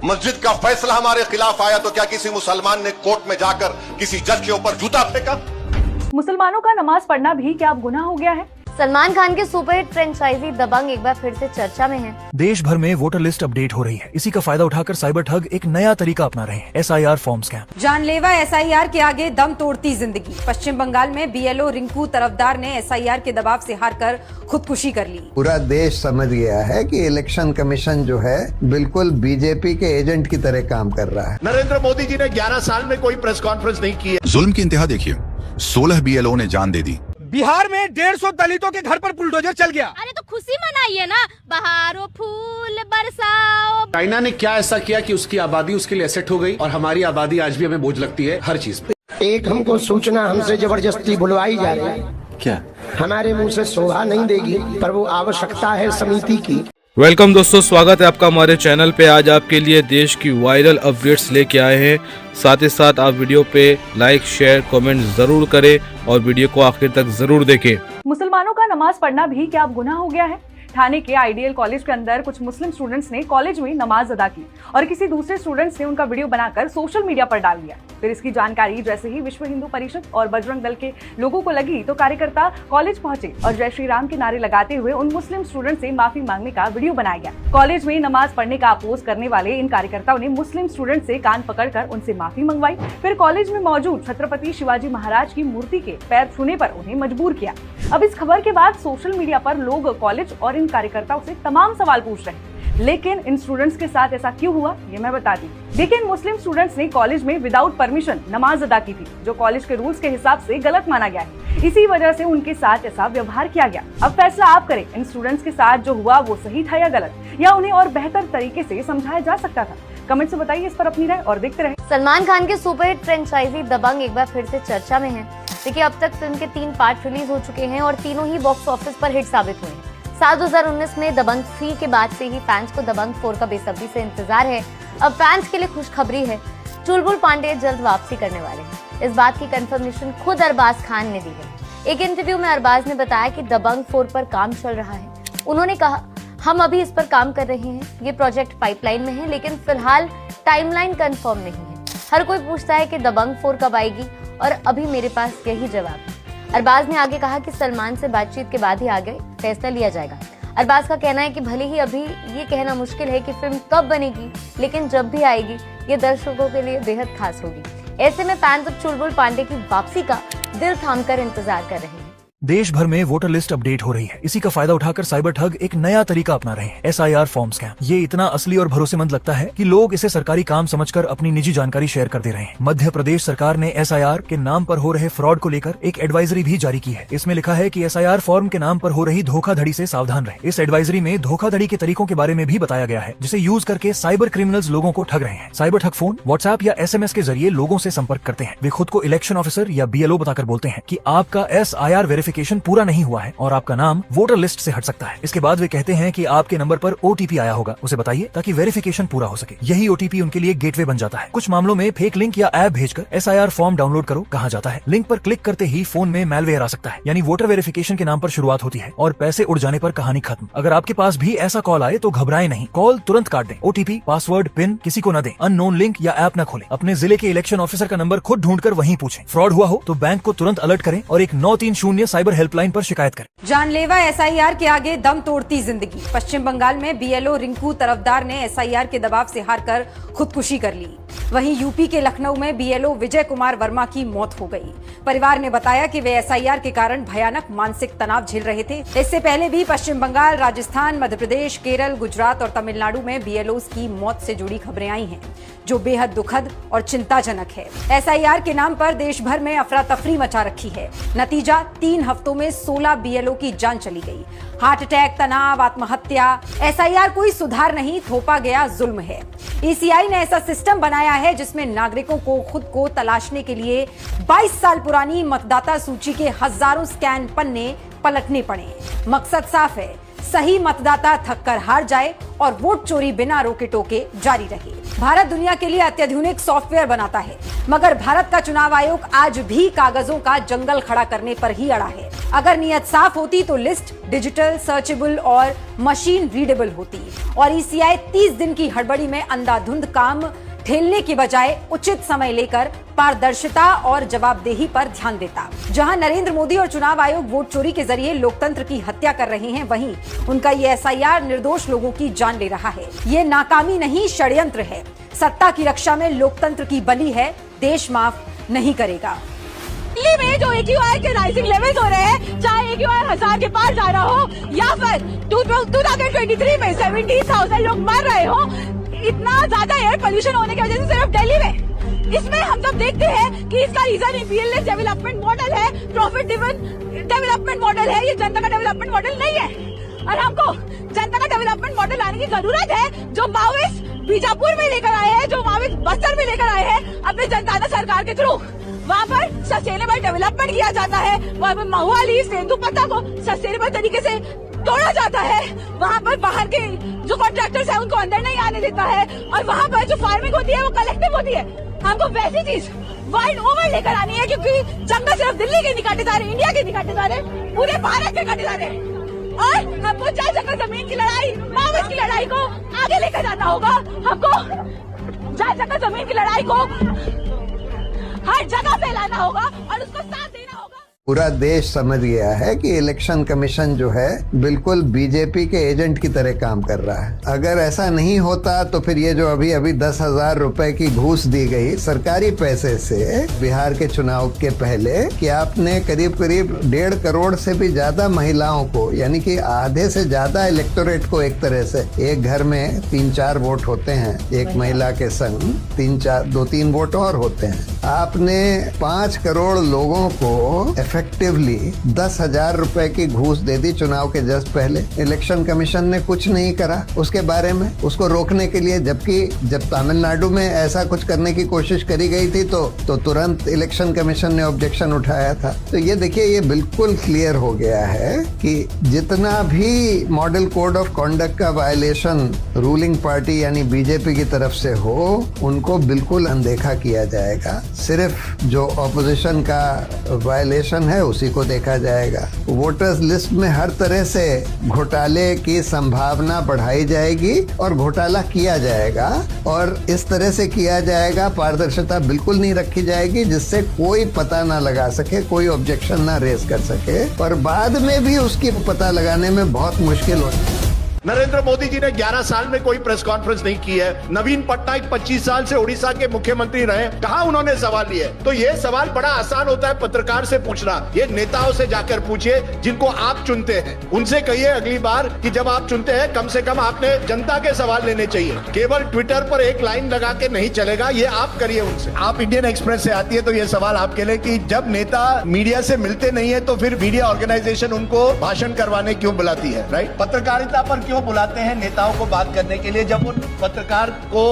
मस्जिद का फैसला हमारे खिलाफ आया तो क्या किसी मुसलमान ने कोर्ट में जाकर किसी जज के ऊपर जूता फेंका? मुसलमानों का नमाज पढ़ना भी क्या अब गुनाह हो गया है? सलमान खान के सुपरहिट फ्रेंचाइजी दबंग एक बार फिर से चर्चा में है। देश भर में वोटर लिस्ट अपडेट हो रही है। इसी का फायदा उठाकर साइबर ठग एक नया तरीका अपना रहे हैं, SIR फॉर्म स्कैम। जानलेवा SIR के आगे दम तोड़ती जिंदगी। पश्चिम बंगाल में BLO रिंकू तरफदार ने SIR के दबाव से हारकर खुदकुशी कर ली। पूरा देश समझ गया है कि इलेक्शन कमीशन जो है बिल्कुल बीजेपी के एजेंट की तरह काम कर रहा है। नरेंद्र मोदी जी ने 11 साल में कोई प्रेस कॉन्फ्रेंस नहीं की है। जुल्म की इंतहा देखिए, 16 BLO ने जान दे दी। बिहार में 150 दलितों के घर पर बुलडोजर चल गया। अरे तो खुशी मनाइए ना, बहारो फूल बरसाओ। चाइना ने क्या ऐसा किया कि उसकी आबादी उसके लिए एसेट हो गई और हमारी आबादी आज भी हमें बोझ लगती है हर चीज पे। एक हमको सूचना हमसे जबरदस्ती बुलवाई जा रही है। क्या? हमारे मुंह से शोभा नहीं देगी, पर वो आवश्यकता है समिति की। वेलकम दोस्तों, स्वागत है आपका हमारे चैनल पे। आज आपके लिए देश की वायरल अपडेट्स लेके आए हैं। साथ ही साथ आप वीडियो पे लाइक, शेयर, कमेंट जरूर करें और वीडियो को आखिर तक जरूर देखें। मुसलमानों का नमाज पढ़ना भी क्या अब गुनाह हो गया है? ठाणे के आइडियल कॉलेज के अंदर कुछ मुस्लिम स्टूडेंट्स ने कॉलेज में नमाज अदा की और किसी दूसरे स्टूडेंट्स ने उनका वीडियो बनाकर सोशल मीडिया पर डाल दिया। फिर इसकी जानकारी जैसे ही विश्व हिंदू परिषद और बजरंग दल के लोगों को लगी तो कार्यकर्ता कॉलेज पहुंचे और जय श्री राम के नारे लगाते हुए उन मुस्लिम स्टूडेंट से माफी मांगने का वीडियो बनाया गया। कॉलेज में नमाज पढ़ने का अपोज करने वाले इन कार्यकर्ताओं ने मुस्लिम स्टूडेंट से कान पकड़कर उनसे माफी मंगवाई। फिर कॉलेज में मौजूद छत्रपति शिवाजी महाराज की मूर्ति के पैर छूने पर उन्हें मजबूर किया। अब इस खबर के बाद सोशल मीडिया पर लोग कॉलेज और इन कार्यकर्ताओं से तमाम सवाल पूछ रहे हैं, लेकिन इन स्टूडेंट्स के साथ ऐसा क्यों हुआ ये मैं बता दी। देखिए, इन मुस्लिम स्टूडेंट्स ने कॉलेज में विदाउट परमिशन नमाज अदा की थी, जो कॉलेज के रूल्स के हिसाब से गलत माना गया है। इसी वजह से उनके साथ ऐसा व्यवहार किया गया। अब फैसला आप करें, इन स्टूडेंट्स के साथ जो हुआ वो सही था या गलत, या उन्हें और बेहतर तरीके से समझाया जा सकता था। कमेंट से बताइए इस पर अपनी राय और देखते रहे। सलमान खान के सुपरहिट फ्रेंचाइजी दबंग एक बार फिर से चर्चा में है। देखिए, अब तक फिल्म के 3 पार्ट रिलीज हो चुके हैं और तीनों ही बॉक्स ऑफिस पर हिट साबित हुए हैं। साल 2019 में दबंग 3 के बाद से ही फैंस को दबंग 4 का बेसब्री से इंतजार है। अब फैंस के लिए खुशखबरी है, चुलबुल पांडे जल्द वापसी करने वाले हैं। इस बात की कंफर्मेशन खुद अरबाज खान ने दी है। एक इंटरव्यू में अरबाज ने बताया कि दबंग 4 पर काम चल रहा है। उन्होंने कहा, हम अभी इस पर काम कर रहे हैं, ये प्रोजेक्ट पाइपलाइन में है, लेकिन फिलहाल टाइमलाइन कंफर्म नहीं है। हर कोई पूछता है कि दबंग 4 कब आएगी और अभी मेरे पास यही जवाब है। अरबाज ने आगे कहा कि सलमान से बातचीत के बाद ही आगे फैसला लिया जाएगा। अरबाज का कहना है कि भले ही अभी ये कहना मुश्किल है कि फिल्म कब बनेगी, लेकिन जब भी आएगी ये दर्शकों के लिए बेहद खास होगी। ऐसे में फैंस अब चुलबुल पांडे की वापसी का दिल थामकर इंतजार कर रहे हैं। देश भर में वोटर लिस्ट अपडेट हो रही है। इसी का फायदा उठाकर साइबर ठग एक नया तरीका अपना रहे हैं, SIR फॉर्म स्कैम। ये इतना असली और भरोसेमंद लगता है कि लोग इसे सरकारी काम समझकर अपनी निजी जानकारी शेयर कर दे रहे हैं। मध्य प्रदेश सरकार ने SIR के नाम पर हो रहे फ्रॉड को लेकर एक एडवाइजरी भी जारी की है। इसमें लिखा है कि SIR फॉर्म के नाम पर हो रही धोखाधड़ी से सावधान रहे। इस एडवाइजरी में धोखाधड़ी के तरीकों के बारे में भी बताया गया है, जिसे यूज करके साइबर क्रिमिनल्स लोगों को ठग रहे हैं। साइबर ठग फोन, व्हाट्सएप या SMS के जरिए लोगों से संपर्क करते हैं। वे खुद को इलेक्शन ऑफिसर या BLO बताकर बोलते हैं कि आपका SIR वेरिफिकेशन पूरा नहीं हुआ है और आपका नाम वोटर लिस्ट से हट सकता है। इसके बाद वे कहते हैं कि आपके नंबर पर OTP आया होगा, उसे बताइए ताकि वेरिफिकेशन पूरा हो सके। यही OTP उनके लिए गेटवे बन जाता है। कुछ मामलों में फेक लिंक या ऐप भेजकर SIR फॉर्म डाउनलोड करो कहा जाता है। लिंक पर क्लिक करते ही फोन में मैलवेयर आ सकता है, यानी वोटर वेरिफिकेशन के नाम पर शुरुआत होती है और पैसे उड़ जाने पर कहानी खत्म। अगर आपके पास भी ऐसा कॉल आए तो घबराएं नहीं, कॉल तुरंत काट दें। OTP, पासवर्ड, पिन किसी को न दें। अननोन लिंक या ऐप न खोलें। अपने जिले के इलेक्शन ऑफिसर का नंबर खुद ढूंढकर वहीं पूछें। फ्रॉड हुआ हो तो बैंक को तुरंत अलर्ट करें और एक 930 साइबर हेल्पलाइन पर शिकायत करें। जानलेवा SIR के आगे दम तोड़ती जिंदगी। पश्चिम बंगाल में BLO रिंकू तरफदार ने SIR के दबाव से हारकर खुदकुशी कर ली। वहीं यूपी के लखनऊ में BLO विजय कुमार वर्मा की मौत हो गई। परिवार ने बताया कि वे SIR के कारण भयानक मानसिक तनाव झेल रहे थे। इससे पहले भी पश्चिम बंगाल, राजस्थान, मध्य प्रदेश, केरल, गुजरात और तमिलनाडु में BLOs की मौत से जुड़ी खबरें आई हैं, जो बेहद दुखद और चिंताजनक है। SIR के नाम पर देश भर में अफरा तफरी मचा रखी है। नतीजा, 3 हफ्तों में 16 BLO की जान चली गई। हार्ट अटैक, तनाव, आत्महत्या। SIR कोई सुधार नहीं, थोपा गया जुल्म है। ECI ने ऐसा सिस्टम बनाया है जिसमें नागरिकों को खुद को तलाशने के लिए 22 साल पुरानी मतदाता सूची के हजारों स्कैन पन्ने पलटने पड़े। मकसद साफ है, सही मतदाता थक कर हार जाए और वोट चोरी बिना रोके टोके जारी रहे। भारत दुनिया के लिए अत्याधुनिक सॉफ्टवेयर बनाता है, मगर भारत का चुनाव आयोग आज भी कागजों का जंगल खड़ा करने पर ही अड़ा है। अगर नीयत साफ होती तो लिस्ट डिजिटल, सर्चेबल और मशीन रीडेबल होती और ईसीआई 30 दिन की हड़बड़ी में अंधाधुंध काम ठेलने की बजाय उचित समय लेकर पारदर्शिता और जवाबदेही पर ध्यान देता। जहां नरेंद्र मोदी और चुनाव आयोग वोट चोरी के जरिए लोकतंत्र की हत्या कर रहे हैं, वहीं उनका ये एसआईआर निर्दोष लोगों की जान ले रहा है। ये नाकामी नहीं, षड्यंत्र है। सत्ता की रक्षा में लोकतंत्र की बलि है, देश माफ नहीं करेगा। दिल्ली में जो AQI के राइजिंग लेवल्स हो रहे हैं, चाहे AQI 1000 के पार जा रहा हो या फिर 2023 में 70,000 लोग मर रहे हो, इतना ज्यादा एयर पोल्यूशन होने की वजह से सिर्फ दिल्ली में, इसमें हम सब देखते हैं कि इसका रीजन इंपीरियलिस्ट डेवलपमेंट मॉडल है, प्रॉफिट ड्रिवन डेवलपमेंट मॉडल है। ये जनता का डेवलपमेंट मॉडल नहीं है और हमको जनता का डेवलपमेंट मॉडल लाने की जरूरत है, जो माओइस्ट बीजापुर में लेकर आए हैं, जो माओइस्ट बस्तर में लेकर आए हैं अपने जनता सरकार के थ्रू। वहाँ पर सस्टेनेबल डेवलपमेंट किया जाता है, वहाँ पर महुआली तेंदुपत्ता को सस्टेनेबल तरीके से तोड़ा जाता है, वहाँ पर बाहर के जो कॉन्ट्रैक्टर्स हैं उनको अंदर नहीं आने देता है और वहाँ पर जो फार्मिंग होती है वो कलेक्टिव होती है। हमको वैसी चीज वर्ल्ड ओवर लेकर आनी है, क्योंकि जंगल सिर्फ दिल्ली के नहीं काटे जा रहे, इंडिया के नहीं काटे जा रहे, पूरे भारत के काटे जा रहे और हमको जल जंगल जमीन की लड़ाई, माओवाद की लड़ाई को आगे लेकर जाना होगा। हमको जल जंगल जमीन की लड़ाई को हर जगह फैलाना होगा और उसको साथ देना होगा। पूरा देश समझ गया है कि इलेक्शन कमीशन जो है बिल्कुल बीजेपी के एजेंट की तरह काम कर रहा है। अगर ऐसा नहीं होता तो फिर ये जो अभी 10,000 रुपए की घूस दी गई सरकारी पैसे से बिहार के चुनाव के पहले, कि आपने करीब 1.5 करोड़ से भी ज्यादा महिलाओं को, यानी कि आधे से ज्यादा इलेक्टोरेट को, एक तरह से एक घर में 3-4 वोट होते हैं, एक महिला के संग 2-3 वोट और होते हैं, आपने 5 करोड़ लोगों को इफेक्टिवली 10,000 रुपए की घूस दे दी चुनाव के जस्ट पहले। इलेक्शन कमीशन ने कुछ नहीं करा उसके बारे में, उसको रोकने के लिए, जबकि जब तमिलनाडु में ऐसा कुछ करने की कोशिश करी गई थी तो तुरंत इलेक्शन कमीशन ने ऑब्जेक्शन उठाया था। तो ये देखिए, ये बिल्कुल क्लियर हो गया है कि जितना भी मॉडल कोड ऑफ कॉन्डक्ट का वायलेशन रूलिंग पार्टी यानी बीजेपी की तरफ से हो, उनको बिल्कुल अनदेखा किया जाएगा। सिर्फ जो ऑपोजिशन का वायलेशन है उसी को देखा जाएगा। वोटर्स लिस्ट में हर तरह से घोटाले की संभावना बढ़ाई जाएगी और घोटाला किया जाएगा और इस तरह से किया जाएगा, पारदर्शिता बिल्कुल नहीं रखी जाएगी जिससे कोई पता ना लगा सके, कोई ऑब्जेक्शन ना रेज कर सके और बाद में भी उसकी पता लगाने में बहुत मुश्किल होती है। नरेंद्र मोदी जी ने 11 साल में कोई प्रेस कॉन्फ्रेंस नहीं की है। नवीन पटनायक 25 साल से उड़ीसा के मुख्यमंत्री रहे, कहां उन्होंने सवाल लिए? तो ये सवाल बड़ा आसान होता है पत्रकार से पूछना, ये नेताओं से जाकर पूछिए जिनको आप चुनते हैं। उनसे कहिए अगली बार कि जब आप चुनते हैं कम से कम आपने जनता के सवाल लेने चाहिए, केवल ट्विटर पर एक लाइन लगा के नहीं चलेगा, ये आप करिए उनसे। आप इंडियन एक्सप्रेस से आती है तो ये सवाल आपके लिए कि जब नेता मीडिया से मिलते नहीं है तो फिर मीडिया ऑर्गेनाइजेशन उनको भाषण करवाने क्यों बुलाती है, राइट? पत्रकारिता पर क्यों बुलाते हैं नेताओं को बात करने के लिए जब वो पत्रकार को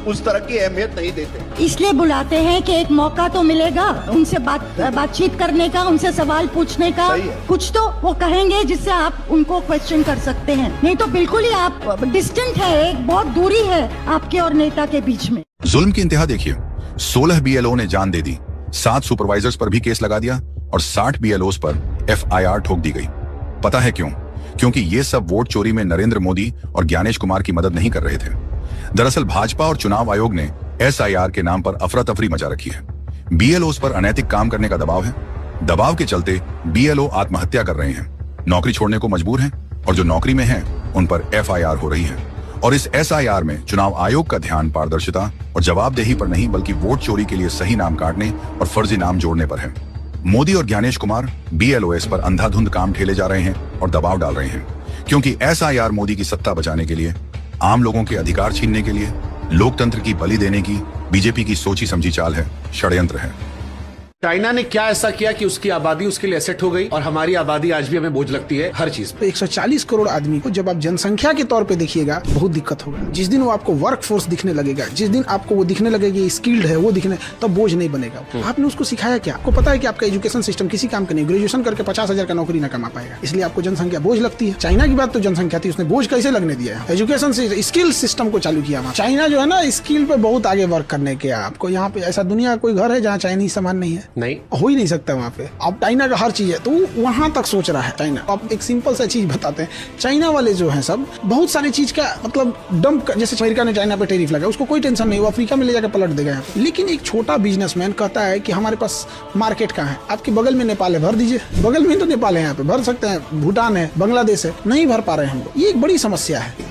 उस तरह की अहमियत नहीं देते? इसलिए बुलाते हैं कि एक मौका तो मिलेगा उनसे बातचीत करने का, उनसे सवाल पूछने का, कुछ तो वो कहेंगे जिससे आप उनको क्वेश्चन कर सकते हैं, नहीं तो बिल्कुल ही आप डिस्टेंट है, एक बहुत दूरी है आपके और नेता के बीच में। जुल्म की इंतहा देखिए, 16 BLO ने जान दे दी, 7 सुपरवाइजर्स पर भी केस लगा दिया और 60 BLOs पर FIR ठोक दी गई। पता है क्यों? क्योंकि ये सब वोट चोरी में नरेंद्र मोदी और ज्ञानेश कुमार की मदद नहीं कर रहे थे। दरअसल भाजपा और चुनाव आयोग ने SIR के नाम पर अफरा तफरी मचा रखी है। BLOs पर अनैतिक काम करने का दबाव है। दबाव के चलते BLO आत्महत्या कर रहे हैं, नौकरी छोड़ने को मजबूर हैं और जो नौकरी में हैं उन पर FIR हो रही है। और इस SIR में चुनाव आयोग का ध्यान पारदर्शिता और जवाबदेही पर नहीं बल्कि वोट चोरी के लिए सही नाम काटने और फर्जी नाम जोड़ने पर है। मोदी और ज्ञानेश कुमार BLOs पर अंधाधुंध काम ठेले जा रहे हैं और दबाव डाल रहे हैं, क्योंकि SIR मोदी की सत्ता बचाने के लिए, आम लोगों के अधिकार छीनने के लिए, लोकतंत्र की बलि देने की बीजेपी की सोची समझी चाल है, षड्यंत्र है। चाइना ने क्या ऐसा किया कि उसकी आबादी उसके लिए एसेट हो गई और हमारी आबादी आज भी हमें बोझ लगती है हर चीज पे। 140 करोड़ आदमी को जब आप जनसंख्या के तौर पे देखिएगा बहुत दिक्कत होगा। जिस दिन वो आपको वर्क फोर्स दिखने लगेगा, जिस दिन आपको वो दिखने लगेगा स्किल्ड है, वो दिखने तब तो बोझ नहीं बनेगा। आपने उसको सिखाया क्या? आपको पता है कि आपका एजुकेशन सिस्टम किसी काम का नहीं, ग्रेजुएशन करके 50,000 का नौकरी न कमा पाएगा, इसलिए आपको जनसंख्या बोझ लगती है। चाइना की बात तो जनसंख्या थी, उसने बोझ कैसे लगने दिया? एजुकेशन से स्किल सिस्टम को चालू किया। चाइना जो है ना स्किल पे बहुत आगे वर्क करने के, आपको यहाँ पे ऐसा दुनिया कोई घर है जहाँ चाइनीज सामान नहीं है? नहीं हो ही नहीं सकता वहाँ पे। अब चाइना का हर चीज है तो वहां तक सोच रहा है चाइना। अब एक सिंपल सा चीज बताते हैं, चाइना वाले जो हैं सब बहुत सारी चीज का मतलब डंप, जैसे अमेरिका ने चाइना पे टैरिफ लगा, उसको कोई टेंशन नहीं, वो अफ्रीका में ले जाकर पलट देगा यहाँ पे। लेकिन एक छोटा बिजनेसमैन कहता है कि हमारे पास मार्केट कहाँ है, आपके बगल में नेपाल है, भर दीजिए। बगल में तो नेपाल है, यहाँ पे भर सकते हैं, भूटान है, बांग्लादेश है, नहीं भर पा रहे हैं हम लोग। ये एक बड़ी समस्या है।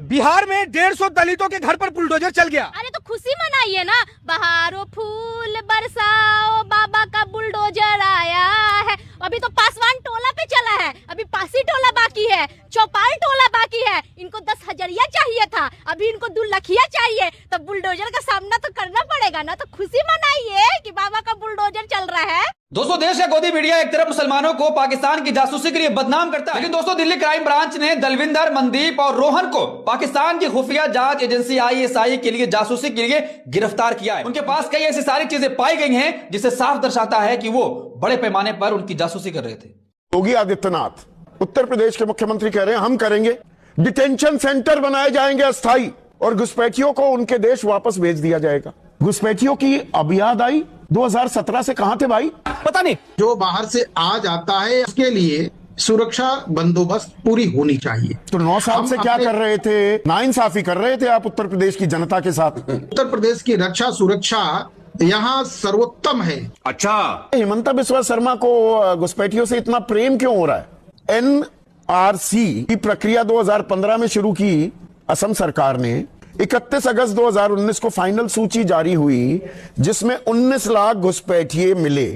बिहार में 150 दलितों के घर पर बुलडोजर चल गया। अरे तो खुशी मनाइए ना, बहारो फूल बरसाओ, बाबा का बुलडोजर आया है। अभी तो पासवान टोला पे चला है, अभी पासी टोला बाकी है, चौपाल टोला बाकी है। इनको 10,000 चाहिए था, अभी इनको 2 लखिया चाहिए। तो बुलडोजर का सामना तो करना पड़ेगा ना, तो खुशी मनाइए कि बाबा का बुलडोजर चल रहा है। दोस्तों, देश का गोदी मीडिया एक तरफ मुसलमानों को पाकिस्तान की जासूसी के लिए बदनाम करता है, लेकिन दोस्तों दिल्ली क्राइम ब्रांच ने दलविंदर, मनदीप और रोहन को पाकिस्तान की खुफिया जांच एजेंसी ISI के लिए जासूसी के लिए गिरफ्तार किया है। उनके पास कई ऐसी सारी चीजें पाई गई हैं जिससे साफ दर्शाता है कि वो बड़े पैमाने पर उनकी जासूसी कर रहे थे। योगी आदित्यनाथ उत्तर प्रदेश के मुख्यमंत्री कह रहे हैं हम करेंगे, डिटेंशन सेंटर बनाए जाएंगे अस्थायी, और घुसपैठियों को उनके देश वापस भेज दिया जाएगा। घुसपैठियों की अब याद आई 2017 से कहां थे भाई, पता नहीं। जो बाहर से आ जाता है उसके लिए सुरक्षा बंदोबस्त पूरी होनी चाहिए। तो 9 साल से क्या कर रहे थे? नाइंसाफी कर रहे थे आप उत्तर प्रदेश की जनता के साथ। उत्तर प्रदेश की रक्षा सुरक्षा यहाँ सर्वोत्तम है। अच्छा, हिमंता बिस्वा शर्मा को घुसपैठियों से इतना प्रेम क्यों हो रहा है? NRC की प्रक्रिया 2015 में शुरू की असम सरकार ने। 31 अगस्त 2019 को फाइनल सूची जारी हुई जिसमें 19 लाख घुसपैठिए मिले।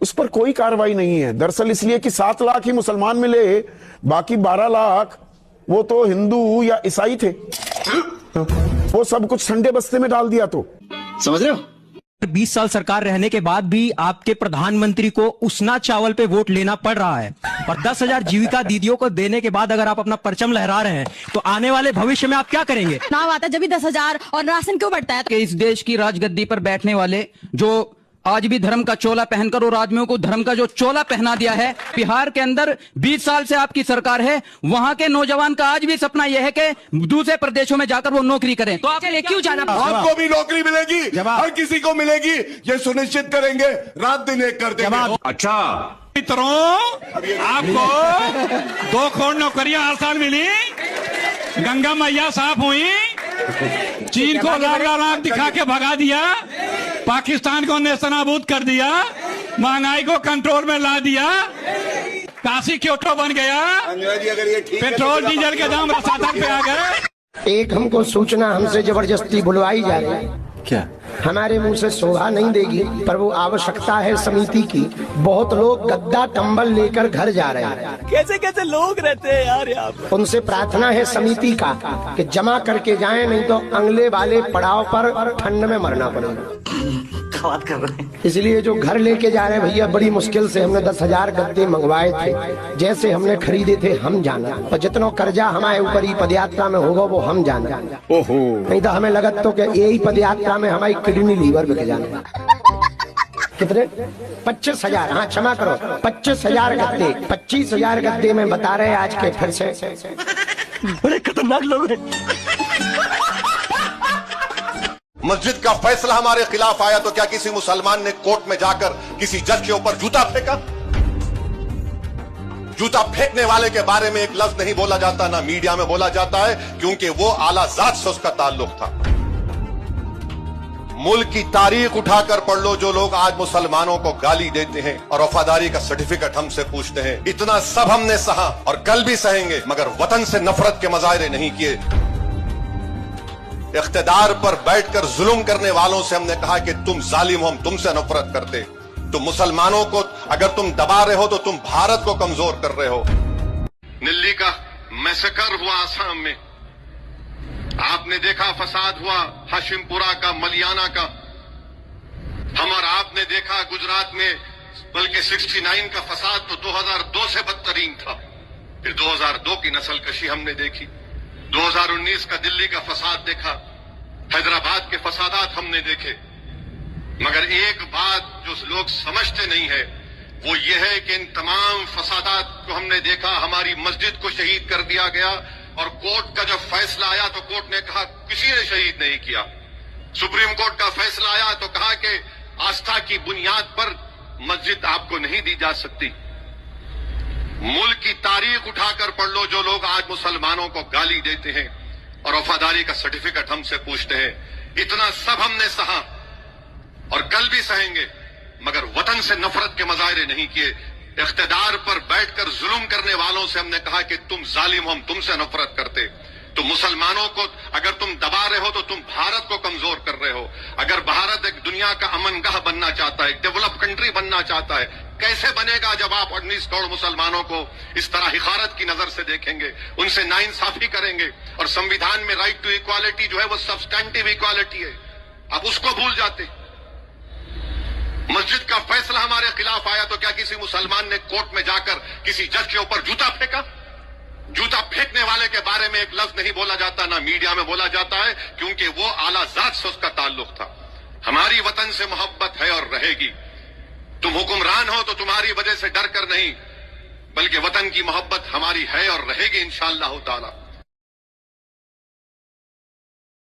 उस पर कोई कार्रवाई नहीं है। दरअसल इसलिए कि 7 लाख ही मुसलमान मिले, बाकी 12 लाख वो तो हिंदू या ईसाई थे। वो सब कुछ ठंडे बस्ते में डाल दिया। तो समझ रहे हो? 20 साल सरकार रहने के बाद भी आपके प्रधानमंत्री को उसना चावल पे वोट लेना पड़ रहा है, और 10,000 जीविका दीदियों को देने के बाद अगर आप अपना परचम लहरा रहे हैं तो आने वाले भविष्य में आप क्या करेंगे? नाम आता जब भी 10,000 और राशन क्यों बढ़ता है? कि इस देश की राजगद्दी पर बैठने वाले जो आज भी धर्म का चोला पहनकर और आदमियों को धर्म का जो चोला पहना दिया है, बिहार के अंदर 20 साल से आपकी सरकार है, वहां के नौजवान का आज भी सपना यह है कि दूसरे प्रदेशों में जाकर वो नौकरी करें। तो आप क्यों जाना? आपको भी नौकरी मिलेगी, हर किसी को मिलेगी, ये सुनिश्चित करेंगे, रात दिन एक कर देंगे। अच्छा मित्रों, आपको 2 करोड़ नौकरियां हर साल मिली, गंगा मैया साफ हुई, चीन को लाख दिखा के भगा दिया, पाकिस्तान को नेस्तनाबूद कर दिया, महंगाई को कंट्रोल में ला दिया, काशी क्योटो बन गया, पेट्रोल डीजल के दाम रसातल पे आ गए। एक हमको सूचना हमसे जबरदस्ती बुलवाई जा रही है। क्या? हमारे मुंह से शोभा नहीं देगी, पर वो आवश्यकता है समिति की। बहुत लोग गद्दा कंबल लेकर घर जा रहे हैं। कैसे कैसे लोग रहते हैं यार यहाँ पे। उनसे प्रार्थना है समिति का कि जमा करके जाएं, नहीं तो अगले वाले पड़ाव पर ठंड में मरना पड़ेगा। बात कर रहे हैं। इसलिए जो घर लेके जा रहे हैं भैया, बड़ी मुश्किल से हमने 10,000 गद्दे मंगवाए थे, जैसे हमने खरीदे थे हम जाना, और जितना कर्जा हमारे ऊपर ही पदयात्रा में होगा वो हम जाना। ओहो, नहीं तो हमें लगत तो कि यही पदयात्रा में हमारी किडनी लीवर बिक जाना। कितने? 25,000। हाँ क्षमा करो, 25,000 गद्दे। 25,000 गद्दे में बता रहे आज के फिर से। बड़े खतरनाक लोग हैं। मस्जिद का फैसला हमारे खिलाफ आया तो क्या किसी मुसलमान ने कोर्ट में जाकर किसी जज के ऊपर जूता फेंका? जूता फेंकने वाले के बारे में एक लफ्ज नहीं बोला जाता, ना मीडिया में बोला जाता है, क्योंकि वो आला जात से उसका ताल्लुक था। मुल्क की तारीख उठाकर पढ़ लो, जो लोग आज मुसलमानों को गाली देते हैं और वफादारी का सर्टिफिकेट हमसे पूछते हैं, इतना सब हमने सहा और कल भी सहेंगे, मगर वतन से नफरत के मजाहरे नहीं किए। इख्तिदार पर बैठकर जुल्म करने वालों से हमने कहा कि तुम जालिम हो, हम तुमसे नफरत करते। तुम मुसलमानों को अगर तुम दबा रहे हो तो तुम भारत को कमजोर कर रहे हो। दिल्ली का मैसेकर हुआ आसाम में, आपने देखा फसाद हुआ हाशिमपुरा का, मलियाना का। हम और आपने देखा गुजरात में, बल्कि 69 का फसाद तो 2002 से बदतरीन था। फिर 2002 की नस्लकशी हमने देखी, 2019 का दिल्ली का फसाद देखा, हैदराबाद के फसादात हमने देखे। मगर एक बात जो लोग समझते नहीं है वो ये है कि इन तमाम फसादात को हमने देखा, हमारी मस्जिद को शहीद कर दिया गया, और कोर्ट का जब फैसला आया तो कोर्ट ने कहा किसी ने शहीद नहीं किया। सुप्रीम कोर्ट का फैसला आया तो कहा कि आस्था की बुनियाद पर मस्जिद आपको नहीं दी जा सकती। मुल्क की तारीख उठाकर पढ़ लो, जो लोग आज मुसलमानों को गाली देते हैं और वफादारी का सर्टिफिकेट हमसे पूछते हैं, इतना सब हमने सहा और कल भी सहेंगे, मगर वतन से नफरत के मुजाहरे नहीं किए। इख्तिदार पर बैठकर जुल्म करने वालों से हमने कहा कि तुम जालिम हो, हम तुमसे नफरत करते। तो मुसलमानों को अगर तुम दबा रहे हो तो तुम भारत को कमजोर कर रहे हो। अगर भारत एक दुनिया का अमनगाह बनना चाहता है, एक डेवलप कंट्री बनना चाहता है, कैसे बनेगा जब आप 19 करोड़ मुसलमानों को इस तरह हिकारत की नजर से देखेंगे, उनसे नाइंसाफी करेंगे। और संविधान में राइट टू इक्वालिटी जो है वो सब्सटेंटिव इक्वालिटी है, आप उसको भूल जाते। मस्जिद का फैसला हमारे खिलाफ आया तो क्या किसी मुसलमान ने कोर्ट में जाकर किसी जज के ऊपर जूता फेंका? जूता फेंकने वाले के बारे में एक लफ्ज नहीं बोला जाता, ना मीडिया में बोला जाता है, क्योंकि वो आला जात से उसका ताल्लुक था। हमारी वतन से मोहब्बत है और रहेगी। तुम हुक्मरान हो तो तुम्हारी वजह से डर कर नहीं, बल्कि वतन की मोहब्बत हमारी है और रहेगी इंशाअल्लाह ताला।